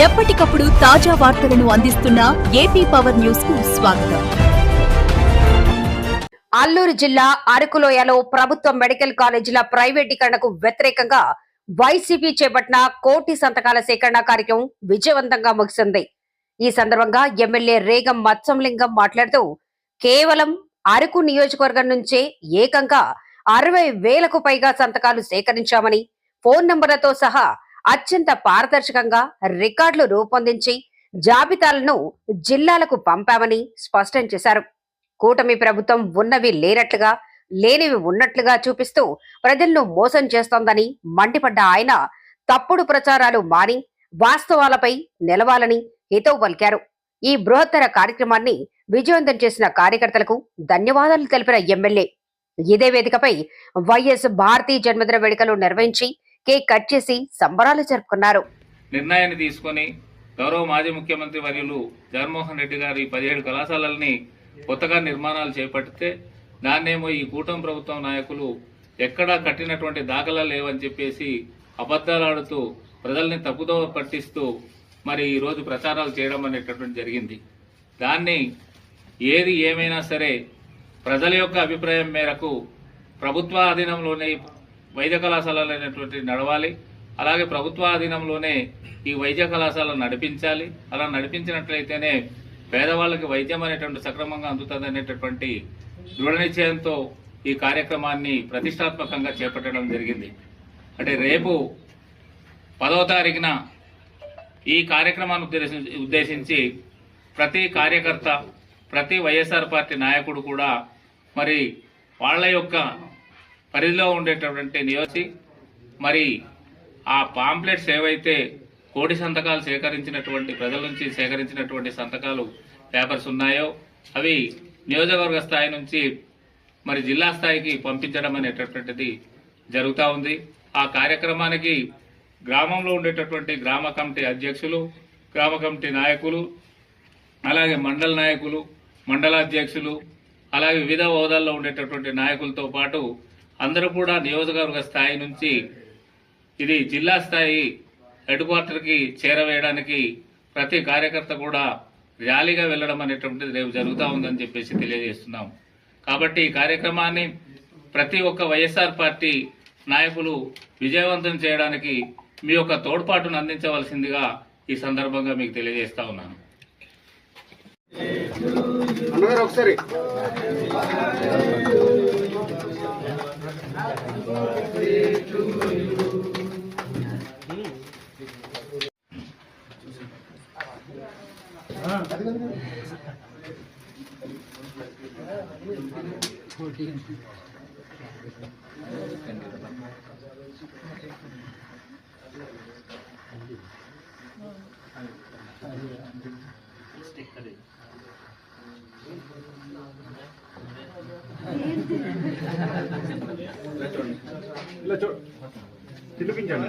ఎప్పటికప్పుడు తాజా వార్తలను అందిస్తున్న ఏపీ పవర్ న్యూస్ కు స్వాగతం. అల్లూరు జిల్లా అరకులోయలో ప్రభుత్వ మెడికల్ కాలేజీల ప్రైవేటీకరణకు వ్యతిరేకంగా వైసీపీ చేపట్టిన కోటి సంతకాల సేకరణ కార్యక్రమం విజయవంతంగా ముగిసింది. ఈ సందర్భంగా ఎమ్మెల్యే రేగం మత్సంలింగం మాట్లాడుతూ కేవలం అరకు నియోజకవర్గం నుంచే ఏకంగా 60,000కు పైగా సంతకాలు సేకరించామని, ఫోన్ నంబర్లతో సహా అత్యంత పారదర్శకంగా రికార్డులు రూపొందించి జాబితాలను జిల్లాలకు పంపామని స్పష్టం చేశారు. కూటమి ప్రభుత్వం ఉన్నవి లేనట్లుగా, లేనివి ఉన్నట్లుగా చూపిస్తూ ప్రజలను మోసం చేస్తోందని మండిపడ్డ ఆయన తప్పుడు ప్రచారాలు మాని వాస్తవాలపై నిలవాలని హితవు పలికారు. ఈ బృహత్తర కార్యక్రమాన్ని విజయవంతం చేసిన కార్యకర్తలకు ధన్యవాదాలు తెలిపిన ఎమ్మెల్యే ఇదే వేదికపై వైఎస్ భారతీ జన్మదిన వేడుకలు నిర్వహించి కేక్ కట్ చేసి సంబరాలు జరుపుకున్నారు. నిర్ణయాన్ని తీసుకొని గౌరవ మాజీ ముఖ్యమంత్రి వర్యులు జగన్మోహన్ రెడ్డి గారు ఈ 17 కళాశాలల్ని కొత్తగా నిర్మాణాలు చేపడితే దాన్నేమో ఈ కూటమి ప్రభుత్వం నాయకులు ఎక్కడా కట్టినటువంటి దాఖలా లేవని చెప్పేసి అబద్ధాలాడుతూ ప్రజల్ని తప్పుదో పట్టిస్తూ మరి ఈరోజు ప్రచారాలు చేయడం అనేటటువంటి జరిగింది. దాన్ని ఏది ఏమైనా సరే ప్రజల యొక్క అభిప్రాయం మేరకు ప్రభుత్వ ఆధీనంలోనే వైద్య కళాశాలలు అనేటువంటి నడవాలి. అలాగే ప్రభుత్వ ఆధీనంలోనే ఈ వైద్య కళాశాలను నడిపించాలి. అలా నడిపించినట్లయితేనే పేదవాళ్ళకి వైద్యం అనేటువంటి సక్రమంగా అందుతుంది అనేటటువంటి దృఢ నిశ్చయంతో ఈ కార్యక్రమాన్ని ప్రతిష్టాత్మకంగా చేపట్టడం జరిగింది. అంటే రేపు 10వ తారీఖున ఈ కార్యక్రమాన్ని ఉద్దేశించి ప్రతి కార్యకర్త, ప్రతి వైఎస్ఆర్ పార్టీ నాయకుడు కూడా మరి వాళ్ళ యొక్క పరిధిలో ఉండేటటువంటి నియోజి మరి ఆ పాంప్లెట్స్ ఏవైతే కోటి సంతకాలు సేకరించినటువంటి ప్రజల నుంచి సేకరించినటువంటి సంతకాలు పేపర్స్ ఉన్నాయో అవి నియోజకవర్గ స్థాయి నుంచి మరి జిల్లా స్థాయికి పంపించడం అనేటటువంటిది జరుగుతూ ఉంది. ఆ కార్యక్రమానికి గ్రామంలో ఉండేటటువంటి గ్రామ కమిటీ అధ్యక్షులు, గ్రామ కమిటీ నాయకులు, అలాగే మండల నాయకులు, మండలాధ్యక్షులు, అలాగే వివిధ హోదాల్లో ఉండేటటువంటి నాయకులతో పాటు అందరూ కూడా నియోజకవర్గ స్థాయి నుంచి ఇది జిల్లా స్థాయి హెడ్ క్వార్టర్కి చేరవేయడానికి ప్రతి కార్యకర్త కూడా ర్యాలీగా వెళ్లడం అనేటువంటిది రేపు జరుగుతూ ఉందని చెప్పేసి తెలియజేస్తున్నాం. కాబట్టి ఈ కార్యక్రమాన్ని ప్రతి ఒక్క వైఎస్ఆర్ పార్టీ నాయకులు విజయవంతం చేయడానికి మీ యొక్క తోడ్పాటును అందించవలసిందిగా ఈ సందర్భంగా మీకు తెలియజేస్తా ఉన్నాను. ఒకసారి ఇలా చూడు తినిపించండి.